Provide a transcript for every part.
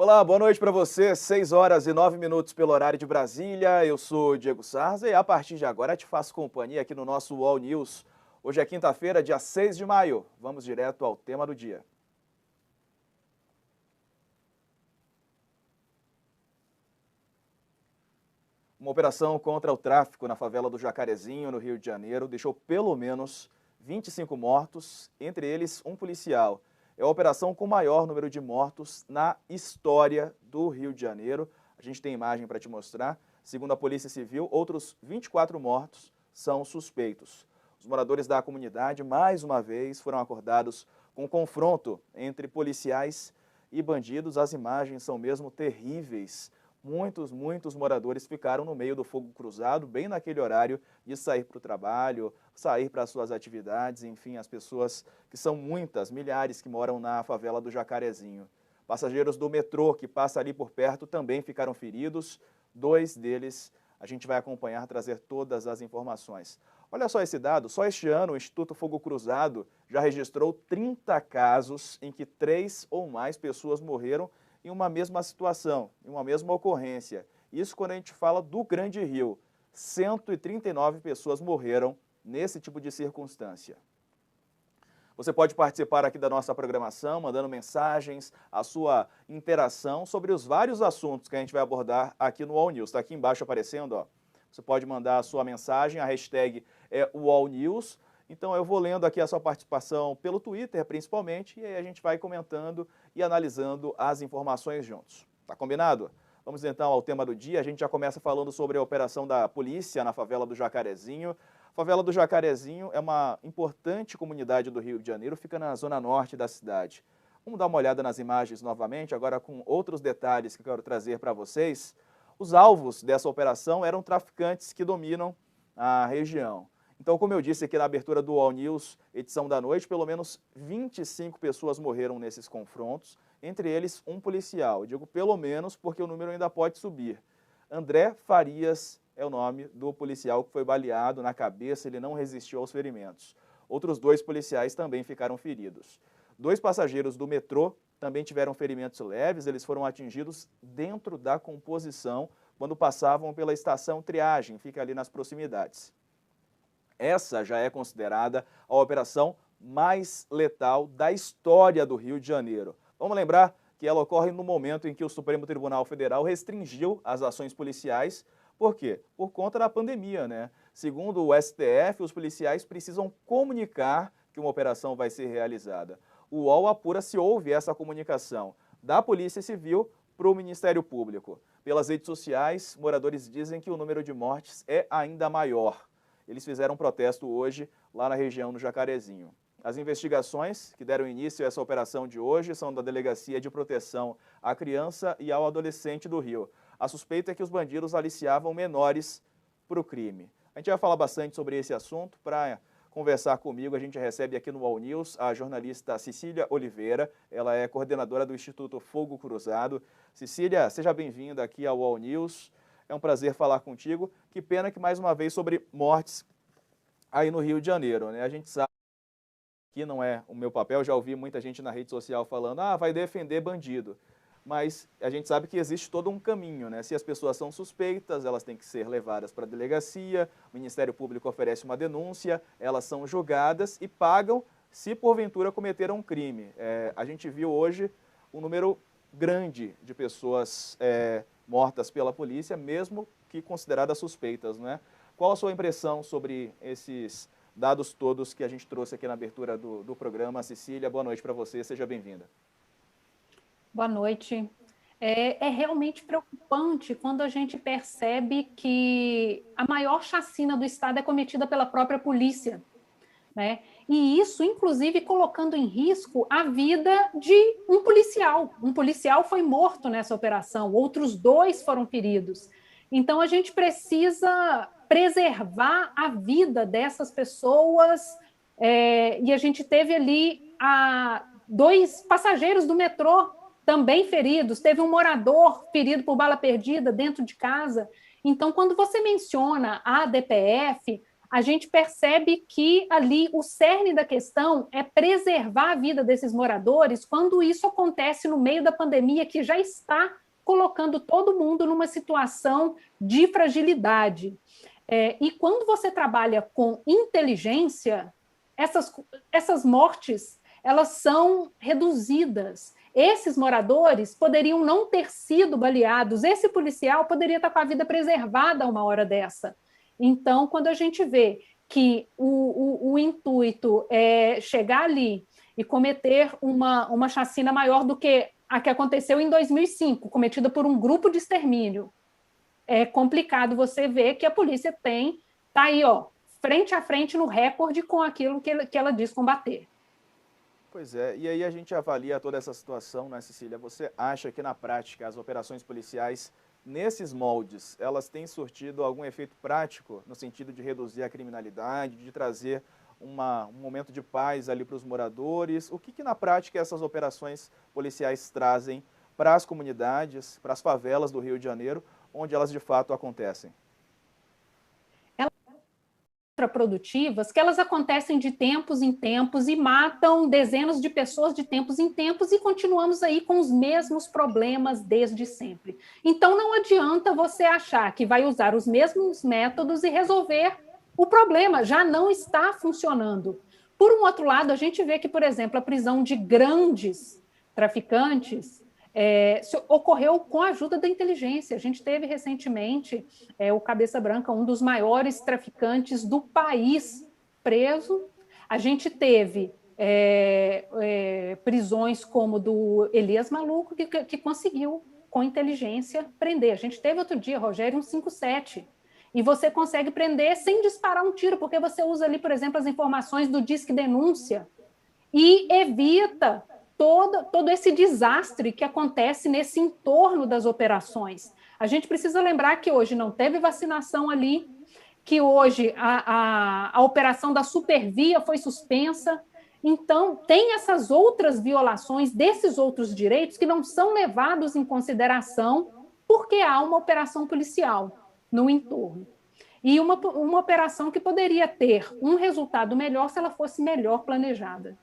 Olá, boa noite para você. 6 horas e 9 minutos pelo horário de Brasília. Eu sou o Diego Sarza e a partir de agora te faço companhia aqui no nosso UOL News. Hoje é quinta-feira, dia 6 de maio. Vamos direto ao tema do dia. Uma operação contra o tráfico na favela do Jacarezinho, no Rio de Janeiro, deixou pelo menos 25 mortos, entre eles um policial. É a operação com maior número de mortos na história do Rio de Janeiro. A gente tem imagem para te mostrar. Segundo a Polícia Civil, outros 24 mortos são suspeitos. Os moradores da comunidade, mais uma vez, foram acordados com um confronto entre policiais e bandidos. As imagens são mesmo terríveis. Muitos moradores ficaram no meio do fogo cruzado, bem naquele horário de sair para o trabalho, sair para as suas atividades, enfim, as pessoas que são muitas, milhares que moram na favela do Jacarezinho. Passageiros do metrô que passa ali por perto também ficaram feridos, 2 deles a gente vai acompanhar, trazer todas as informações. Olha só esse dado, só este ano o Instituto Fogo Cruzado já registrou 30 casos em que 3 ou mais pessoas morreram em uma mesma situação, em uma mesma ocorrência. Isso quando a gente fala do Grande Rio. 139 pessoas morreram nesse tipo de circunstância. Você pode participar aqui da nossa programação, mandando mensagens, a sua interação sobre os vários assuntos que a gente vai abordar aqui no UOL News. Está aqui embaixo aparecendo, ó. Você pode mandar a sua mensagem, a hashtag é UOL News. Então eu vou lendo aqui a sua participação pelo Twitter, principalmente, e aí a gente vai comentando e analisando as informações juntos. Tá combinado? Vamos então ao tema do dia. A gente já começa falando sobre a operação da polícia na favela do Jacarezinho. A favela do Jacarezinho é uma importante comunidade do Rio de Janeiro, fica na zona norte da cidade. Vamos dar uma olhada nas imagens novamente, agora com outros detalhes que eu quero trazer para vocês. Os alvos dessa operação eram traficantes que dominam a região. Então, como eu disse aqui na abertura do All News, edição da noite, pelo menos 25 pessoas morreram nesses confrontos, entre eles um policial. Eu digo pelo menos porque o número ainda pode subir. André Farias é o nome do policial que foi baleado na cabeça, ele não resistiu aos ferimentos. Outros 2 policiais também ficaram feridos. 2 passageiros do metrô também tiveram ferimentos leves, eles foram atingidos dentro da composição quando passavam pela estação triagem, fica ali nas proximidades. Essa já é considerada a operação mais letal da história do Rio de Janeiro. Vamos lembrar que ela ocorre no momento em que o Supremo Tribunal Federal restringiu as ações policiais. Por quê? Por conta da pandemia, né? Segundo o STF, os policiais precisam comunicar que uma operação vai ser realizada. O UOL apura se houve essa comunicação da Polícia Civil para o Ministério Público. Pelas redes sociais, moradores dizem que o número de mortes é ainda maior. Eles fizeram um protesto hoje lá na região do Jacarezinho. As investigações que deram início a essa operação de hoje são da Delegacia de Proteção à Criança e ao Adolescente do Rio. A suspeita é que os bandidos aliciavam menores para o crime. A gente vai falar bastante sobre esse assunto. Para conversar comigo, a gente recebe aqui no UOL News a jornalista Cecília Oliveira. Ela é coordenadora do Instituto Fogo Cruzado. Cecília, seja bem-vinda aqui ao UOL News. É um prazer falar contigo. Que pena que, mais uma vez, sobre mortes aí no Rio de Janeiro, né? A gente sabe que não é o meu papel, já ouvi muita gente na rede social falando, vai defender bandido. Mas a gente sabe que existe todo um caminho, né? Se as pessoas são suspeitas, elas têm que ser levadas para a delegacia, o Ministério Público oferece uma denúncia, elas são julgadas e pagam se porventura cometeram um crime. A gente viu hoje um número grande de pessoas mortas pela polícia, mesmo que consideradas suspeitas, né? Qual a sua impressão sobre esses dados todos que a gente trouxe aqui na abertura do programa? Cecília, boa noite para você, seja bem-vinda. Boa noite. É realmente preocupante quando a gente percebe que a maior chacina do Estado é cometida pela própria polícia, né? E isso, inclusive, colocando em risco a vida de um policial. Um policial foi morto nessa operação, outros 2 foram feridos. Então, a gente precisa preservar a vida dessas pessoas, e a gente teve ali 2 passageiros do metrô também feridos, teve um morador ferido por bala perdida dentro de casa. Então, quando você menciona a DPF, a gente percebe que ali o cerne da questão é preservar a vida desses moradores quando isso acontece no meio da pandemia, que já está colocando todo mundo numa situação de fragilidade. E quando você trabalha com inteligência, essas mortes elas são reduzidas. Esses moradores poderiam não ter sido baleados, esse policial poderia estar com a vida preservada a uma hora dessa. Então, quando a gente vê que o intuito é chegar ali e cometer uma chacina maior do que a que aconteceu em 2005, cometida por um grupo de extermínio, é complicado você ver que a polícia está aí, ó, frente a frente no recorde com aquilo que ela diz combater. Pois é, e aí a gente avalia toda essa situação, né, Cecília? Você acha que na prática as operações policiais, nesses moldes, elas têm surtido algum efeito prático no sentido de reduzir a criminalidade, de trazer um momento de paz ali para os moradores? O que na prática essas operações policiais trazem para as comunidades, para as favelas do Rio de Janeiro, onde elas de fato acontecem? Produtivas que elas acontecem de tempos em tempos e matam dezenas de pessoas de tempos em tempos e continuamos aí com os mesmos problemas desde sempre. Então não adianta você achar que vai usar os mesmos métodos e resolver o problema, já não está funcionando. Por um outro lado, a gente vê que, por exemplo, a prisão de grandes traficantes ocorreu com a ajuda da inteligência. A gente teve recentemente o Cabeça Branca, um dos maiores traficantes do país, preso. A gente teve prisões como do Elias Maluco, que conseguiu, com inteligência, prender. A gente teve outro dia, Rogério 157, e você consegue prender sem disparar um tiro, porque você usa ali, por exemplo, as informações do Disque Denúncia e evita todo esse desastre que acontece nesse entorno das operações. A gente precisa lembrar que hoje não teve vacinação ali, que hoje a operação da Supervia foi suspensa. Então, tem essas outras violações desses outros direitos que não são levados em consideração porque há uma operação policial no entorno. E uma operação que poderia ter um resultado melhor se ela fosse melhor planejada.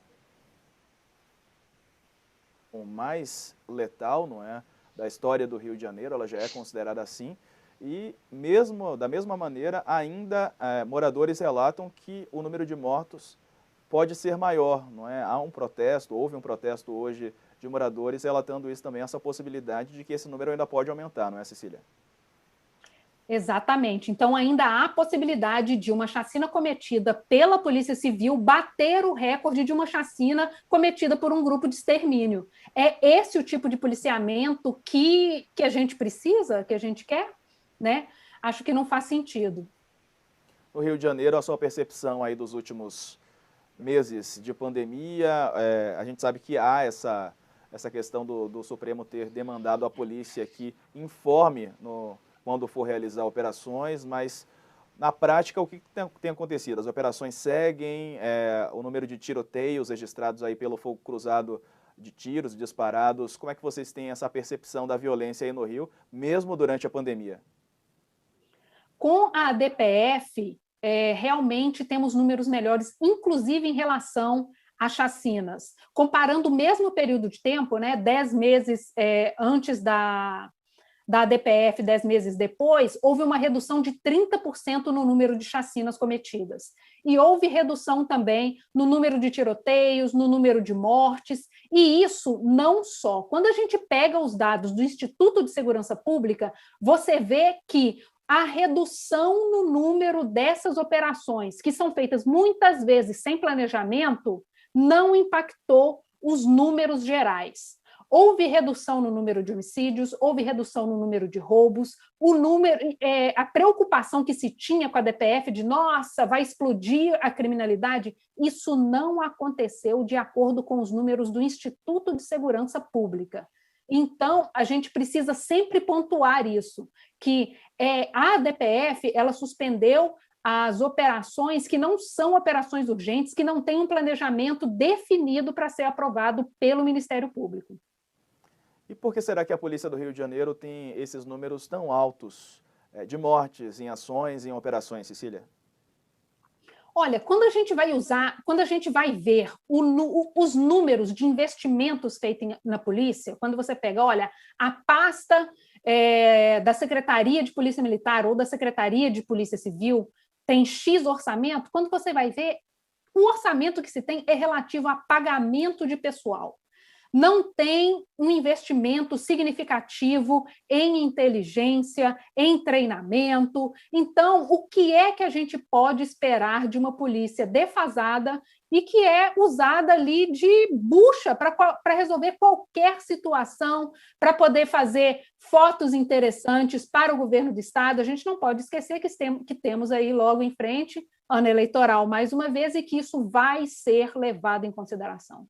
O mais letal, não é, da história do Rio de Janeiro, ela já é considerada assim, e mesmo da mesma maneira, ainda moradores relatam que o número de mortos pode ser maior, não é? Há um protesto, houve um protesto hoje de moradores relatando isso também, essa possibilidade de que esse número ainda pode aumentar, não é, Cecília? Exatamente. Então, ainda há possibilidade de uma chacina cometida pela Polícia Civil bater o recorde de uma chacina cometida por um grupo de extermínio. É esse o tipo de policiamento que a gente precisa, que a gente quer? Né? Acho que não faz sentido. No Rio de Janeiro, a sua percepção aí dos últimos meses de pandemia, a gente sabe que há essa questão do Supremo ter demandado à polícia que informe quando for realizar operações, mas na prática o que tem acontecido? As operações seguem, o número de tiroteios registrados aí pelo fogo cruzado de tiros disparados, como é que vocês têm essa percepção da violência aí no Rio, mesmo durante a pandemia? Com a DPF, realmente temos números melhores, inclusive em relação a chacinas. Comparando o mesmo período de tempo, né, 10 meses antes da DPF, 10 meses depois, houve uma redução de 30% no número de chacinas cometidas. E houve redução também no número de tiroteios, no número de mortes, e isso não só. Quando a gente pega os dados do Instituto de Segurança Pública, você vê que a redução no número dessas operações, que são feitas muitas vezes sem planejamento, não impactou os números gerais. Houve redução no número de homicídios, houve redução no número de roubos, a preocupação que se tinha com a DPF de, nossa, vai explodir a criminalidade, isso não aconteceu de acordo com os números do Instituto de Segurança Pública. Então, a gente precisa sempre pontuar isso, que a DPF ela suspendeu as operações que não são operações urgentes, que não têm um planejamento definido para ser aprovado pelo Ministério Público. E por que será que a Polícia do Rio de Janeiro tem esses números tão altos de mortes em ações, em operações, Cecília? Olha, quando a gente vai ver os números de investimentos feitos na polícia, quando você pega, olha, a pasta da Secretaria de Polícia Militar ou da Secretaria de Polícia Civil tem X orçamento, quando você vai ver, o orçamento que se tem é relativo a pagamento de pessoal. Não tem um investimento significativo em inteligência, em treinamento. Então, o que é que a gente pode esperar de uma polícia defasada e que é usada ali de bucha para resolver qualquer situação, para poder fazer fotos interessantes para o governo do Estado? A gente não pode esquecer que temos aí logo em frente ano eleitoral mais uma vez e que isso vai ser levado em consideração.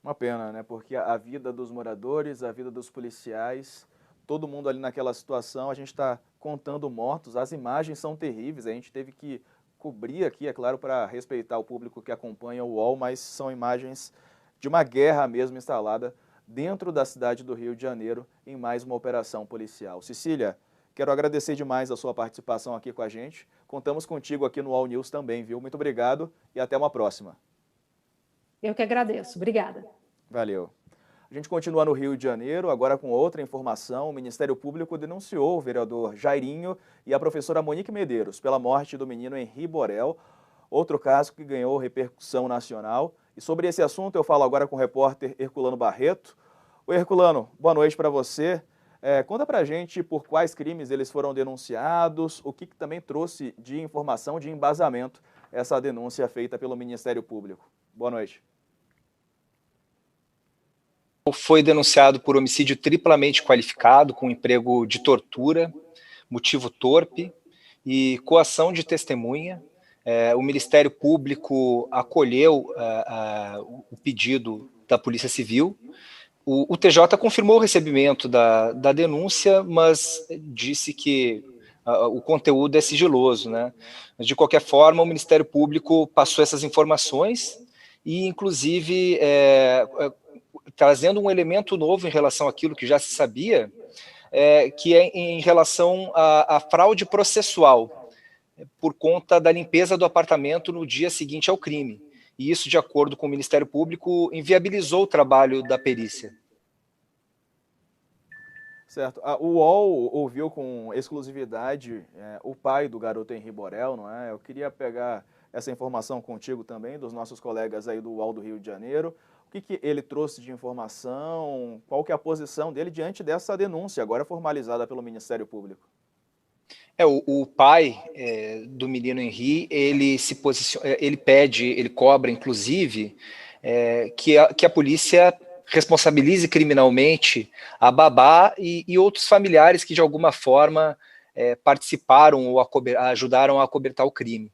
Uma pena, né? Porque a vida dos moradores, a vida dos policiais, todo mundo ali naquela situação, a gente está contando mortos, as imagens são terríveis, a gente teve que cobrir aqui, é claro, para respeitar o público que acompanha o UOL, mas são imagens de uma guerra mesmo instalada dentro da cidade do Rio de Janeiro em mais uma operação policial. Cecília, quero agradecer demais a sua participação aqui com a gente. Contamos contigo aqui no UOL News também, viu? Muito obrigado e até uma próxima. Eu que agradeço. Obrigada. Valeu. A gente continua no Rio de Janeiro, agora com outra informação. O Ministério Público denunciou o vereador Jairinho e a professora Monique Medeiros pela morte do menino Henri Borel, outro caso que ganhou repercussão nacional. E sobre esse assunto eu falo agora com o repórter Herculano Barreto. Oi, Herculano, boa noite para você. Conta pra gente por quais crimes eles foram denunciados, o que também trouxe de informação, de embasamento, essa denúncia feita pelo Ministério Público. Boa noite. Foi denunciado por homicídio triplamente qualificado, com emprego de tortura, motivo torpe e coação de testemunha. O Ministério Público acolheu o pedido da Polícia Civil. O TJ confirmou o recebimento da denúncia, mas disse que o conteúdo é sigiloso, né? Mas, de qualquer forma, o Ministério Público passou essas informações e, inclusive, trazendo um elemento novo em relação àquilo que já se sabia, que é em relação à fraude processual, por conta da limpeza do apartamento no dia seguinte ao crime. E isso, de acordo com o Ministério Público, inviabilizou o trabalho da perícia. Certo. O UOL ouviu com exclusividade o pai do garoto Henri Borel, não é? Eu queria pegar essa informação contigo também, dos nossos colegas aí do UOL do Rio de Janeiro. O que ele trouxe de informação? Qual que é a posição dele diante dessa denúncia, agora formalizada pelo Ministério Público? O pai do menino Henri, ele se posiciona, ele pede, ele cobra, inclusive, que a polícia responsabilize criminalmente a babá e outros familiares que, de alguma forma, participaram ou ajudaram a acobertar o crime.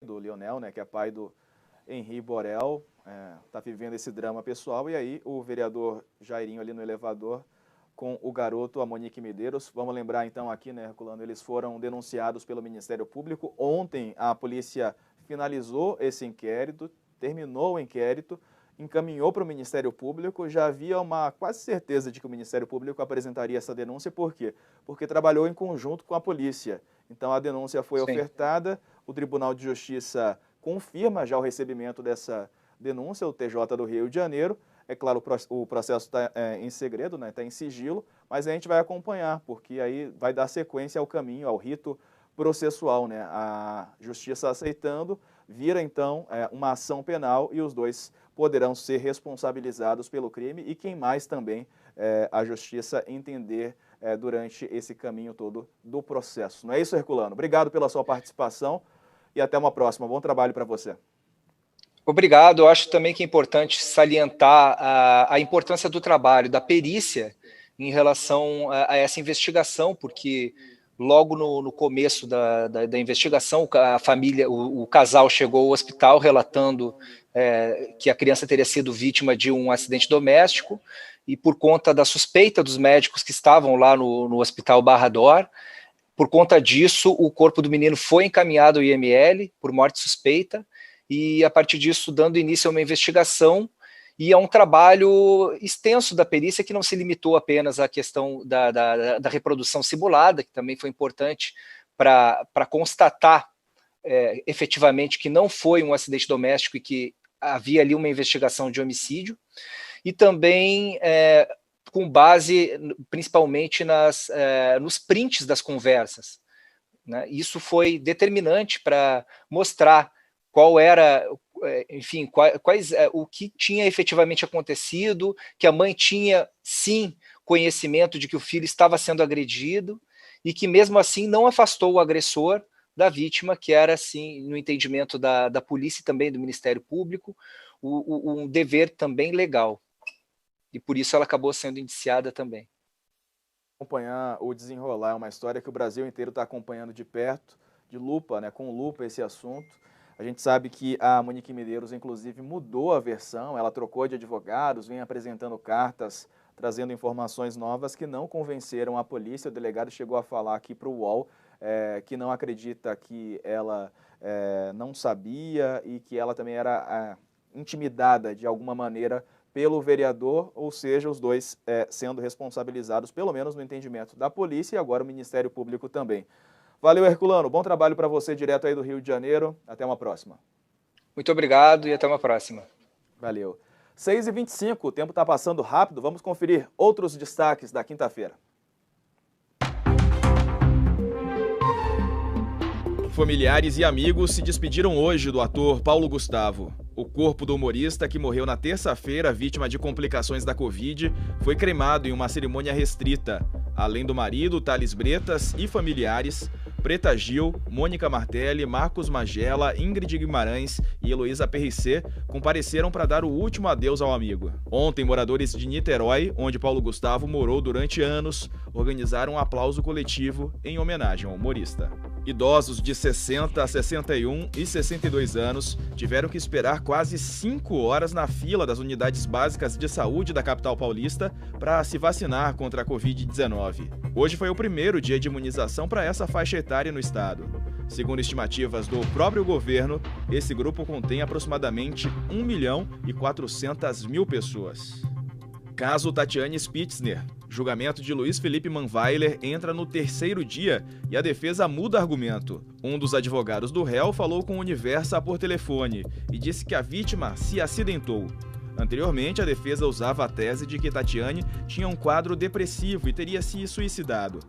Do Lionel, né, que é pai do Henri Borel, está vivendo esse drama pessoal, e aí o vereador Jairinho ali no elevador com o garoto, a Monique Medeiros. Vamos lembrar então aqui, né, Herculano, eles foram denunciados pelo Ministério Público. Ontem a polícia finalizou esse inquérito, terminou o inquérito, encaminhou para o Ministério Público. Já havia uma quase certeza de que o Ministério Público apresentaria essa denúncia. Por quê? Porque trabalhou em conjunto com a polícia. Então a denúncia foi ofertada, o Tribunal de Justiça confirma já o recebimento dessa denúncia, o TJ do Rio de Janeiro. É claro, o processo está em segredo, né? Está em sigilo, mas a gente vai acompanhar, porque aí vai dar sequência ao caminho, ao rito processual, né? A justiça aceitando, vira então uma ação penal e os dois poderão ser responsabilizados pelo crime e quem mais também a justiça entender durante esse caminho todo do processo. Não é isso, Herculano? Obrigado pela sua participação e até uma próxima. Bom trabalho para você. Obrigado. Eu acho também que é importante salientar a importância do trabalho da perícia em relação a essa investigação, porque logo no começo da investigação, a família, o casal chegou ao hospital relatando que a criança teria sido vítima de um acidente doméstico, e por conta da suspeita dos médicos que estavam lá no Hospital Barra D'Or, por conta disso, o corpo do menino foi encaminhado ao IML por morte suspeita, e a partir disso dando início a uma investigação e a um trabalho extenso da perícia que não se limitou apenas à questão da reprodução simulada, que também foi importante para constatar efetivamente que não foi um acidente doméstico e que havia ali uma investigação de homicídio, e também com base principalmente nos prints das conversas, né? Isso foi determinante para mostrar qual era, enfim, o que tinha efetivamente acontecido, que a mãe tinha, sim, conhecimento de que o filho estava sendo agredido e que, mesmo assim, não afastou o agressor da vítima, que era, assim, no entendimento da polícia e também do Ministério Público, um dever também legal. E por isso ela acabou sendo indiciada também. Acompanhar o desenrolar é uma história que o Brasil inteiro está acompanhando de perto, de lupa, né, com lupa esse assunto. A gente sabe que a Monique Medeiros, inclusive, mudou a versão, ela trocou de advogados, vem apresentando cartas, trazendo informações novas que não convenceram a polícia. O delegado chegou a falar aqui para o UOL que não acredita que ela não sabia e que ela também era intimidada de alguma maneira pelo vereador, ou seja, os dois sendo responsabilizados, pelo menos no entendimento da polícia, e agora o Ministério Público também. Valeu, Herculano. Bom trabalho para você direto aí do Rio de Janeiro. Até uma próxima. Muito obrigado e até uma próxima. Valeu. 6h25, o tempo está passando rápido. Vamos conferir outros destaques da quinta-feira. Familiares e amigos se despediram hoje do ator Paulo Gustavo. O corpo do humorista, que morreu na terça-feira vítima de complicações da Covid, foi cremado em uma cerimônia restrita. Além do marido, Thales Bretas, e familiares, Preta Gil, Mônica Martelli, Marcos Magela, Ingrid Guimarães e Heloísa Perricet compareceram para dar o último adeus ao amigo. Ontem, moradores de Niterói, onde Paulo Gustavo morou durante anos, organizaram um aplauso coletivo em homenagem ao humorista. Idosos de 60, 61 e 62 anos tiveram que esperar quase 5 horas na fila das unidades básicas de saúde da capital paulista para se vacinar contra a Covid-19. Hoje foi o primeiro dia de imunização para essa faixa etária no estado. Segundo estimativas do próprio governo, esse grupo contém aproximadamente 1.400.000 pessoas. Caso Tatiane Spitzner. Julgamento de Luiz Felipe Manweiler entra no 3º dia e a defesa muda argumento. Um dos advogados do réu falou com o Universa por telefone e disse que a vítima se acidentou. Anteriormente, a defesa usava a tese de que Tatiane tinha um quadro depressivo e teria se suicidado.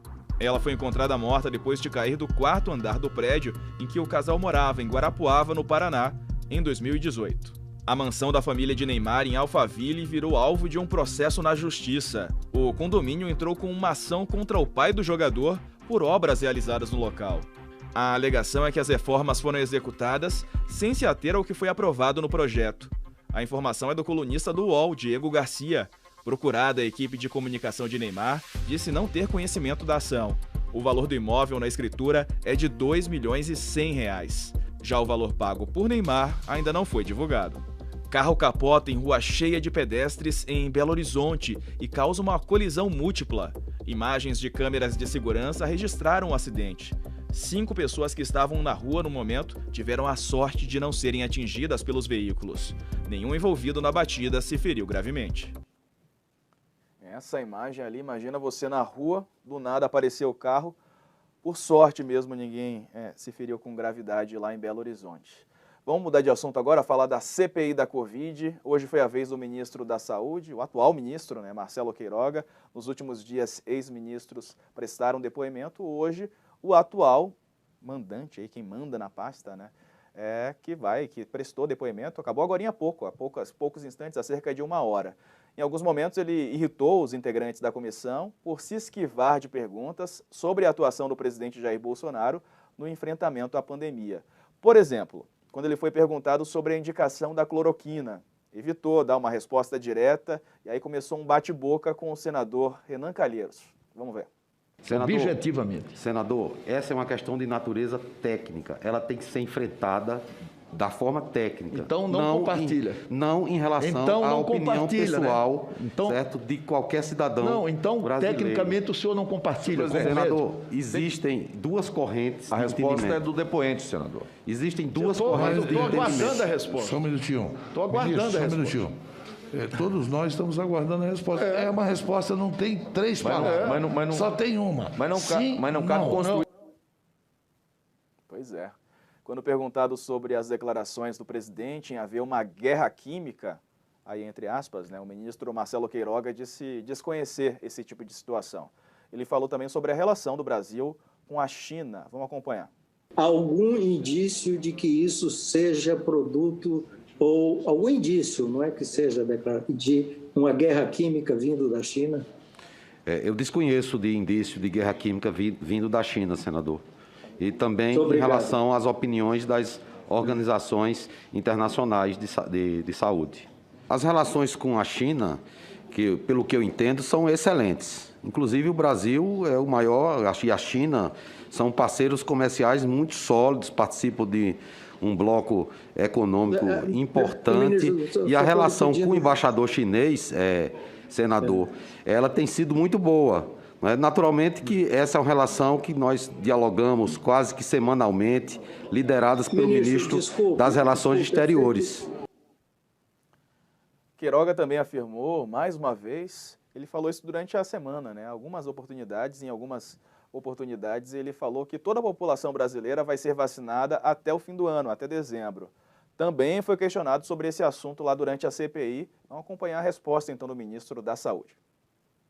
Ela foi encontrada morta depois de cair do 4º andar do prédio em que o casal morava, em Guarapuava, no Paraná, em 2018. A mansão da família de Neymar, em Alphaville, virou alvo de um processo na justiça. O condomínio entrou com uma ação contra o pai do jogador por obras realizadas no local. A alegação é que as reformas foram executadas sem se ater ao que foi aprovado no projeto. A informação é do colunista do UOL, Diego Garcia. Procurada, a equipe de comunicação de Neymar disse não ter conhecimento da ação. O valor do imóvel na escritura é de R$ 2.100.000. Já o valor pago por Neymar ainda não foi divulgado. Carro capota em rua cheia de pedestres em Belo Horizonte e causa uma colisão múltipla. Imagens de câmeras de segurança registraram o acidente. 5 pessoas que estavam na rua no momento tiveram a sorte de não serem atingidas pelos veículos. Nenhum envolvido na batida se feriu gravemente. Essa imagem ali, imagina você na rua, do nada apareceu o carro. Por sorte mesmo, ninguém se feriu com gravidade lá em Belo Horizonte. Vamos mudar de assunto agora, falar da CPI da Covid. Hoje foi a vez do ministro da Saúde, o atual ministro, Marcelo Queiroga. Nos últimos dias, ex-ministros prestaram depoimento. Hoje, o atual mandante, quem manda na pasta, que prestou depoimento, acabou agora há poucos instantes, há cerca de 1 hora. Em alguns momentos, ele irritou os integrantes da comissão por se esquivar de perguntas sobre a atuação do presidente Jair Bolsonaro no enfrentamento à pandemia. Por exemplo, quando ele foi perguntado sobre a indicação da cloroquina, evitou dar uma resposta direta e aí começou um bate-boca com o senador Renan Calheiros. Vamos ver. Senador, objetivamente. Senador, essa é uma questão de natureza técnica. Ela tem que ser enfrentada da forma técnica. Então não compartilha. Não em relação então, à opinião pessoal, né? Então, certo, de qualquer cidadão Não, então brasileiro. Tecnicamente o senhor não compartilha. Senador, existem duas correntes de entendimento. A resposta é do depoente, senador. Existem duas correntes de entendimento. Estou aguardando a resposta. Só um minutinho. Estou aguardando a resposta. Todos nós estamos aguardando a resposta. É uma resposta, não tem 3 palavras. Só tem uma. Mas não cabe construir. Pois é. Quando perguntado sobre as declarações do presidente em haver uma guerra química, aí entre aspas, né, o ministro Marcelo Queiroga disse desconhecer esse tipo de situação. Ele falou também sobre a relação do Brasil com a China. Vamos acompanhar. Algum indício de que isso seja produto, ou algum indício, não é que seja declarado, de uma guerra química vindo da China? Eu desconheço de indício de guerra química vindo da China, senador. E também em relação às opiniões das organizações internacionais de saúde. As relações com a China, que, pelo que eu entendo, são excelentes. Inclusive, o Brasil é o maior, e a China são parceiros comerciais muito sólidos, participam de um bloco econômico importante. E a relação com o embaixador chinês, senador, ela tem sido muito boa. Naturalmente que essa é uma relação que nós dialogamos quase que semanalmente, lideradas pelo ministro das Relações Exteriores. Queiroga também afirmou, mais uma vez, ele falou isso durante a semana, né? Em algumas oportunidades ele falou que toda a população brasileira vai ser vacinada até o fim do ano, até dezembro. Também foi questionado sobre esse assunto lá durante a CPI. Vamos acompanhar a resposta então do ministro da Saúde.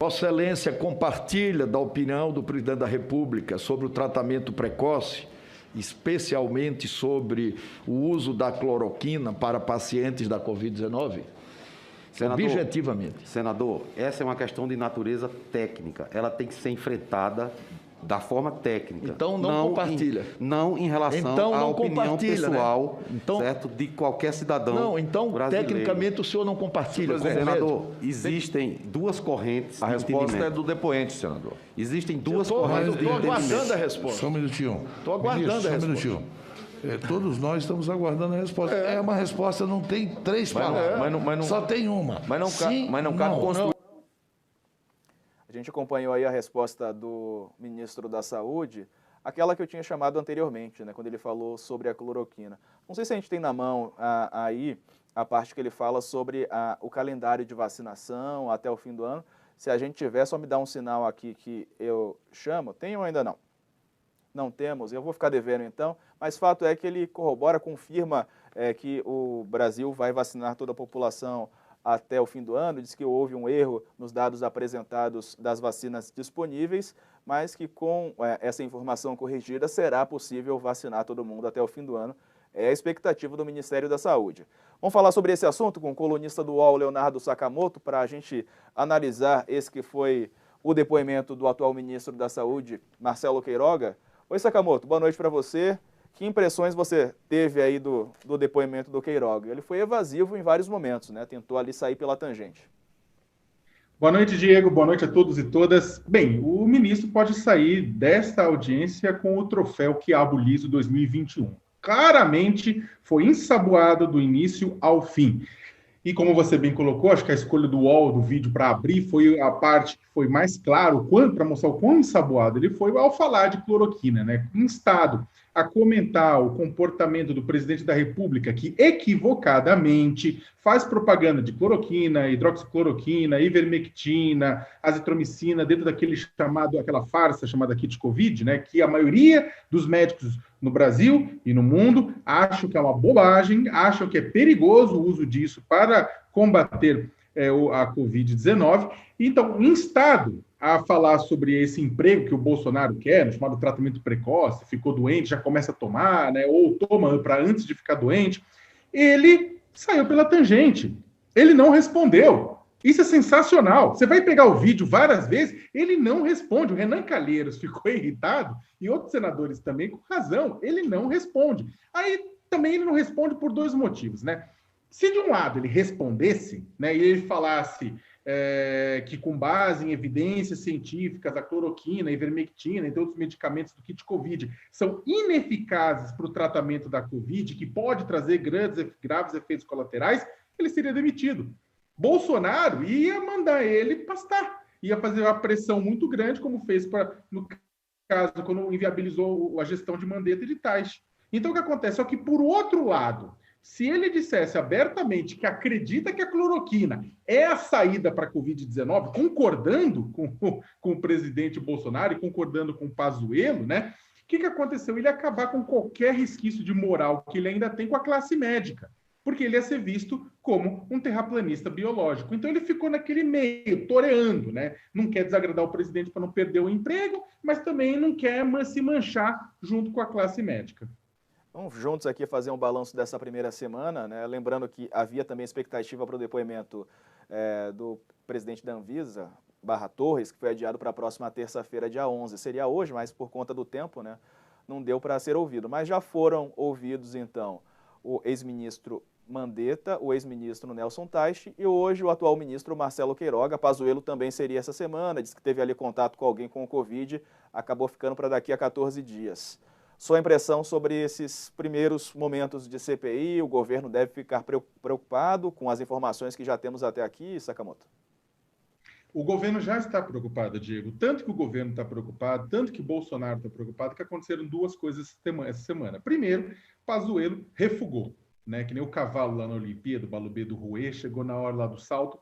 Vossa Excelência compartilha da opinião do presidente da República sobre o tratamento precoce, especialmente sobre o uso da cloroquina para pacientes da Covid-19? Objetivamente. Senador, essa é uma questão de natureza técnica. Ela tem que ser enfrentada da forma técnica. Então não compartilha. Não em relação então, à opinião pessoal, né? Então, certo, de qualquer cidadão Não, então brasileiro. Tecnicamente o senhor não compartilha. Senador, existem duas correntes de entendimento. A resposta é do depoente, senador. Existem duas correntes de entendimento. Estou aguardando a resposta. Só um minutinho. Estou aguardando a resposta. Só um minutinho. Todos nós estamos aguardando a resposta. É uma resposta, não tem três palavras. Só tem uma. Mas não cabe construir. A gente acompanhou aí a resposta do ministro da Saúde, aquela que eu tinha chamado anteriormente, né, quando ele falou sobre a cloroquina. Não sei se a gente tem na mão aí a parte que ele fala sobre o calendário de vacinação até o fim do ano. Se a gente tiver, só me dá um sinal aqui que eu chamo. Tem ou ainda não? Não temos, eu vou ficar devendo então, mas fato é que ele corrobora, confirma que o Brasil vai vacinar toda a população até o fim do ano, diz que houve um erro nos dados apresentados das vacinas disponíveis, mas que com essa informação corrigida será possível vacinar todo mundo até o fim do ano. É a expectativa do Ministério da Saúde. Vamos falar sobre esse assunto com o colunista do UOL, Leonardo Sakamoto, para a gente analisar esse que foi o depoimento do atual ministro da Saúde, Marcelo Queiroga. Oi, Sakamoto, boa noite para você. Que impressões você teve aí do depoimento do Queiroga? Ele foi evasivo em vários momentos, né? Tentou ali sair pela tangente. Boa noite, Diego. Boa noite a todos e todas. Bem, o ministro pode sair desta audiência com o troféu Quiabo Liso 2021. Claramente foi ensaboado do início ao fim. E como você bem colocou, acho que a escolha do UOL, do vídeo para abrir, foi a parte que foi mais claro, para mostrar o quão ensaboado ele foi ao falar de cloroquina, né? Instado a comentar o comportamento do presidente da República, que equivocadamente faz propaganda de cloroquina, hidroxicloroquina, ivermectina, azitromicina, dentro aquela farsa chamada kit Covid, né? Que a maioria dos médicos no Brasil e no mundo acham que é uma bobagem, acham que é perigoso o uso disso para combater a Covid-19. Então, instado a falar sobre esse emprego que o Bolsonaro quer, chamado tratamento precoce, ficou doente, já começa a tomar, né, ou toma para antes de ficar doente, ele saiu pela tangente. Ele não respondeu. Isso é sensacional. Você vai pegar o vídeo várias vezes, ele não responde. O Renan Calheiros ficou irritado, e outros senadores também, com razão, ele não responde. Aí também ele não responde por dois motivos, né? Se de um lado ele respondesse, né, e ele falasse que com base em evidências científicas, a cloroquina, a ivermectina, entre outros medicamentos do kit Covid, são ineficazes para o tratamento da Covid, que pode trazer graves efeitos colaterais, ele seria demitido. Bolsonaro ia mandar ele pastar, ia fazer uma pressão muito grande, como fez no caso, quando inviabilizou a gestão de Mandetta e de Tais. Então, o que acontece é que, por outro lado, se ele dissesse abertamente que acredita que a cloroquina é a saída para a Covid-19, concordando com o presidente Bolsonaro e concordando com o Pazuello, né? O que aconteceu? Ele ia acabar com qualquer resquício de moral que ele ainda tem com a classe médica, porque ele ia ser visto como um terraplanista biológico. Então ele ficou naquele meio, toreando, né? Não quer desagradar o presidente para não perder o emprego, mas também não quer se manchar junto com a classe médica. Vamos juntos aqui fazer um balanço dessa primeira semana, né? Lembrando que havia também expectativa para o depoimento do presidente da Anvisa, Barra Torres, que foi adiado para a próxima terça-feira, dia 11. Seria hoje, mas por conta do tempo, né, não deu para ser ouvido. Mas já foram ouvidos, então, o ex-ministro Mandetta, o ex-ministro Nelson Teich e hoje o atual ministro Marcelo Queiroga. Pazuello também seria essa semana, disse que teve ali contato com alguém com o Covid, acabou ficando para daqui a 14 dias. Sua impressão sobre esses primeiros momentos de CPI? O governo deve ficar preocupado com as informações que já temos até aqui, Sakamoto? O governo já está preocupado, Diego. Tanto que o governo está preocupado, tanto que Bolsonaro está preocupado, que aconteceram duas coisas essa semana. Primeiro, Pazuello refugou, né? Que nem o cavalo lá na Olimpíada, o Balubê do Rouet, chegou na hora lá do salto,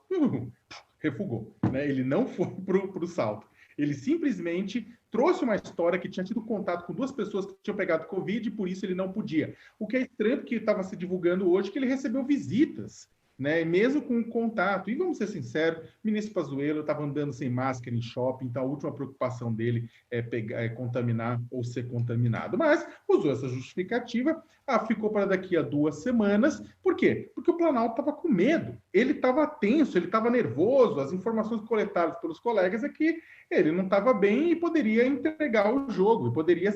refugou, né? Ele não foi para o salto. Ele simplesmente trouxe uma história que tinha tido contato com duas pessoas que tinham pegado Covid e por isso ele não podia. O que é estranho, porque estava se divulgando hoje que ele recebeu visitas, né? Mesmo com contato. E vamos ser sinceros, o ministro Pazuello estava andando sem máscara em shopping, então a última preocupação dele é contaminar ou ser contaminado. Mas usou essa justificativa, ficou para daqui a 2 semanas. Por quê? Porque o Planalto estava com medo, ele estava tenso, ele estava nervoso. As informações coletadas pelos colegas é que ele não estava bem e poderia entregar o jogo, e poderia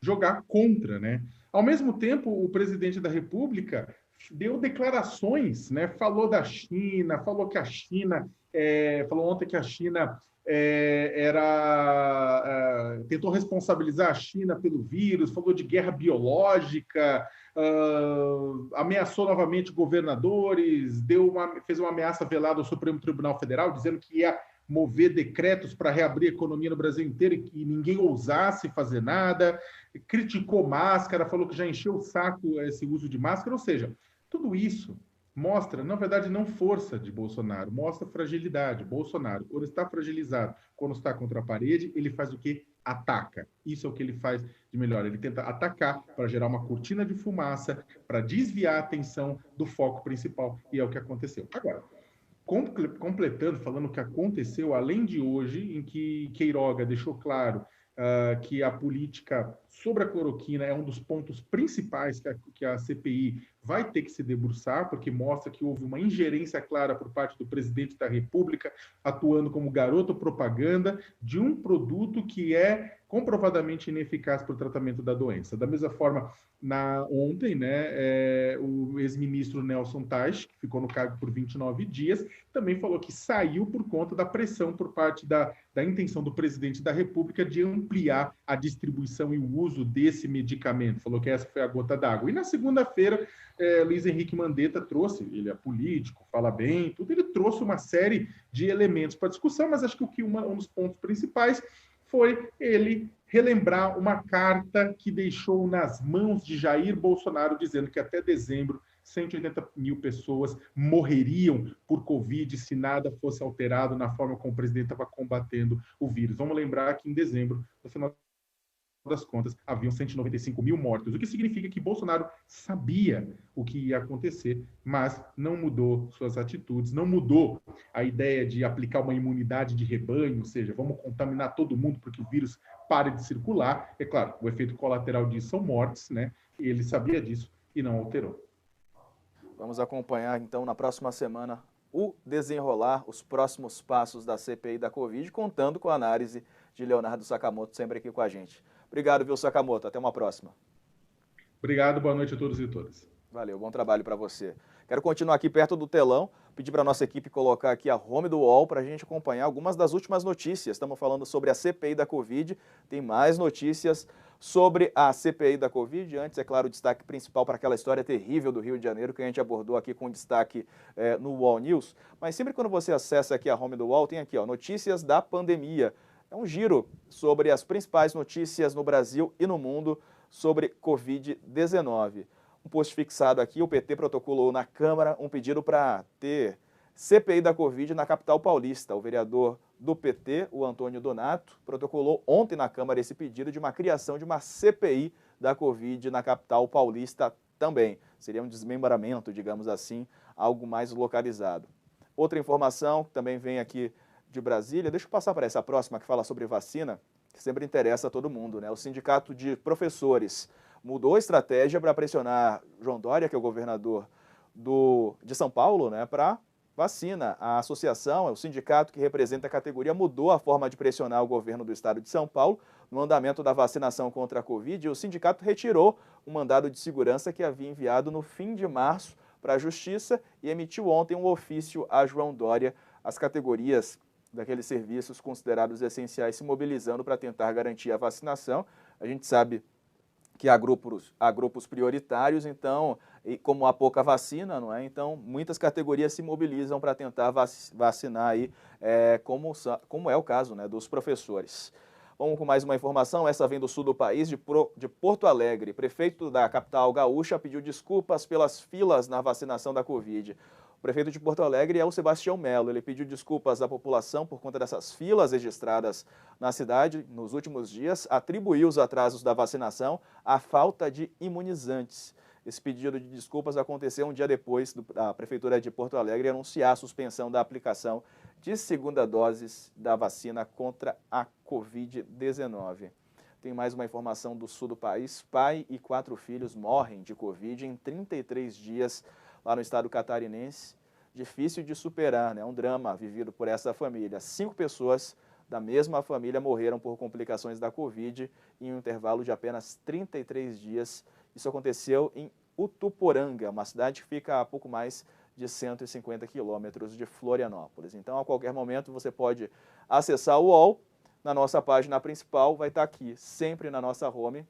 jogar contra, né? Ao mesmo tempo, o presidente da República deu declarações, né? Falou da China, falou que a China, falou ontem que a China tentou responsabilizar a China pelo vírus, falou de guerra biológica, ameaçou novamente governadores, fez uma ameaça velada ao Supremo Tribunal Federal, dizendo que ia mover decretos para reabrir a economia no Brasil inteiro e que ninguém ousasse fazer nada, criticou máscara, falou que já encheu o saco esse uso de máscara, ou seja, tudo isso mostra, na verdade, não força de Bolsonaro, mostra fragilidade. Bolsonaro, quando está fragilizado, quando está contra a parede, ele faz o quê? Ataca. Isso é o que ele faz de melhor. Ele tenta atacar para gerar uma cortina de fumaça, para desviar a atenção do foco principal, e é o que aconteceu. Agora, completando, falando o que aconteceu, além de hoje, em que Queiroga deixou claro que a política sobre a cloroquina é um dos pontos principais que a CPI vai ter que se debruçar, porque mostra que houve uma ingerência clara por parte do presidente da República, atuando como garoto propaganda de um produto que é comprovadamente ineficaz para o tratamento da doença. Da mesma forma, ontem, né, o ex-ministro Nelson Teich, que ficou no cargo por 29 dias, também falou que saiu por conta da pressão por parte da intenção do presidente da República de ampliar a distribuição e o uso desse medicamento. Falou que essa foi a gota d'água. E na segunda-feira, Luiz Henrique Mandetta trouxe, ele é político, fala bem, tudo, ele trouxe uma série de elementos para discussão, mas acho que um dos pontos principais foi ele relembrar uma carta que deixou nas mãos de Jair Bolsonaro, dizendo que até dezembro 180 mil pessoas morreriam por Covid se nada fosse alterado na forma como o presidente estava combatendo o vírus. Vamos lembrar que em dezembro, no final das contas, haviam 195 mil mortos, o que significa que Bolsonaro sabia o que ia acontecer, mas não mudou suas atitudes, não mudou a ideia de aplicar uma imunidade de rebanho, ou seja, vamos contaminar todo mundo porque o vírus pare de circular. É claro, o efeito colateral disso são mortes, né? E ele sabia disso e não alterou. Vamos acompanhar, então, na próxima semana, o desenrolar, os próximos passos da CPI da Covid, contando com a análise de Leonardo Sakamoto, sempre aqui com a gente. Obrigado, viu, Sakamoto? Até uma próxima. Obrigado, boa noite a todos e todas. Valeu, bom trabalho para você. Quero continuar aqui perto do telão, pedir para a nossa equipe colocar aqui a home do UOL para a gente acompanhar algumas das últimas notícias. Estamos falando sobre a CPI da Covid, tem mais notícias sobre a CPI da Covid. Antes, é claro, o destaque principal para aquela história terrível do Rio de Janeiro, que a gente abordou aqui com destaque no UOL News. Mas sempre quando você acessa aqui a home do UOL, tem aqui, ó, notícias da pandemia. É um giro sobre as principais notícias no Brasil e no mundo sobre Covid-19. Um post fixado aqui, o PT protocolou na Câmara um pedido para ter CPI da Covid na capital paulista. O vereador do PT, o Antônio Donato, protocolou ontem na Câmara esse pedido de uma criação de uma CPI da Covid na capital paulista também. Seria um desmembramento, digamos assim, algo mais localizado. Outra informação que também vem aqui de Brasília, deixa eu passar para essa próxima que fala sobre vacina, que sempre interessa a todo mundo, né? O Sindicato de Professores mudou a estratégia para pressionar João Dória, que é o governador de São Paulo, né, para vacina. A associação, o sindicato que representa a categoria, mudou a forma de pressionar o governo do estado de São Paulo no andamento da vacinação contra a Covid, e o sindicato retirou o mandado de segurança que havia enviado no fim de março para a Justiça e emitiu ontem um ofício a João Dória, as categorias daqueles serviços considerados essenciais se mobilizando para tentar garantir a vacinação. A gente sabe que há grupos prioritários, então, e como há pouca vacina, não é? Então, muitas categorias se mobilizam para tentar vacinar aí, como é o caso, né, dos professores. Vamos com mais uma informação, essa vem do sul do país, de Porto Alegre. Prefeito da capital gaúcha pediu desculpas pelas filas na vacinação da Covid. O prefeito de Porto Alegre é o Sebastião Melo. Ele pediu desculpas à população por conta dessas filas registradas na cidade nos últimos dias, atribuiu os atrasos da vacinação à falta de imunizantes. Esse pedido de desculpas aconteceu um dia depois da Prefeitura de Porto Alegre anunciar a suspensão da aplicação de segunda dose da vacina contra a Covid-19. Tem mais uma informação do sul do país. Pai e 4 filhos morrem de Covid em 33 dias lá no estado catarinense. Difícil de superar, né? Um drama vivido por essa família. 5 pessoas da mesma família morreram por complicações da Covid em um intervalo de apenas 33 dias. Isso aconteceu em Utuporanga, uma cidade que fica a pouco mais de 150 quilômetros de Florianópolis. Então, a qualquer momento, você pode acessar o UOL. Na nossa página principal, vai estar aqui, sempre na nossa home,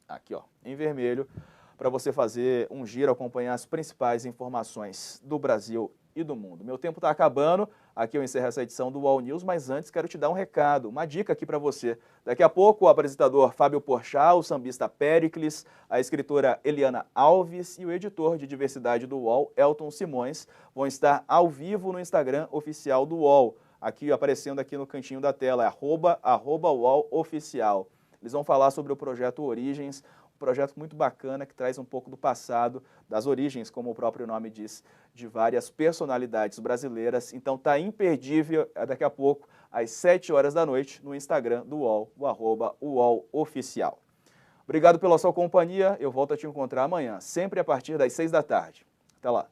aqui ó, em vermelho, para você fazer um giro, acompanhar as principais informações do Brasil e do mundo. Meu tempo está acabando, aqui eu encerro essa edição do UOL News, mas antes quero te dar um recado, uma dica aqui para você. Daqui a pouco o apresentador Fábio Porchat, o sambista Péricles, a escritora Eliana Alves e o editor de diversidade do UOL, Elton Simões, vão estar ao vivo no Instagram oficial do UOL. Aqui aparecendo aqui no cantinho da tela, é @UOLoficial. Eles vão falar sobre o projeto Origens, um projeto muito bacana que traz um pouco do passado, das origens, como o próprio nome diz, de várias personalidades brasileiras. Então tá imperdível daqui a pouco, às 7 horas da noite, no Instagram do UOL, o @UOLoficial. Obrigado pela sua companhia, eu volto a te encontrar amanhã, sempre a partir das 6 da tarde. Até lá.